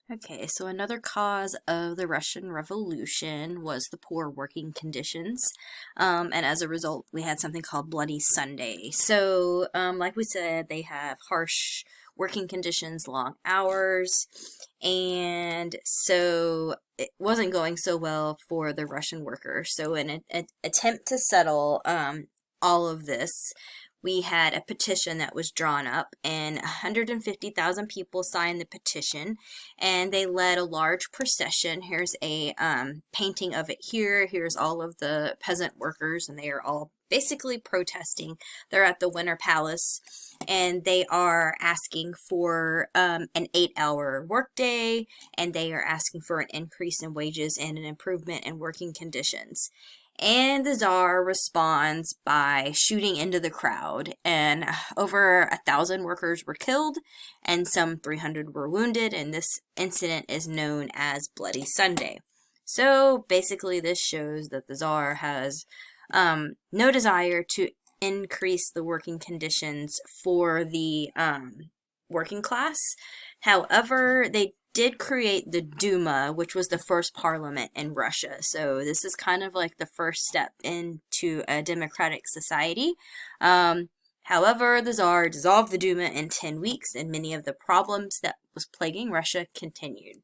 Okay, so another cause of the Russian Revolution was the poor working conditions. And as a result, we had something called Bloody Sunday. So, like we said, they have harsh working conditions, long hours, and so it wasn't going so well for the Russian workers. So, in an attempt to settle all of this, we had a petition that was drawn up, and 150,000 people signed the petition, and they led a large procession. Here's a painting of it here. Here's all of the peasant workers, and they are all basically protesting. They're at the Winter Palace, and they are asking for an 8-hour workday, and they are asking for an increase in wages and an improvement in working conditions. And the Tsar responds by shooting into the crowd, and over 1,000 workers were killed, and some 300 were wounded, and this incident is known as Bloody Sunday. So basically, this shows that the Tsar has no desire to increase the working conditions for the working class. However, they did create the Duma, which was the first parliament in Russia. So this is kind of like the first step into a democratic society. However, the Tsar dissolved the Duma in 10 weeks, and many of the problems that was plaguing Russia continued.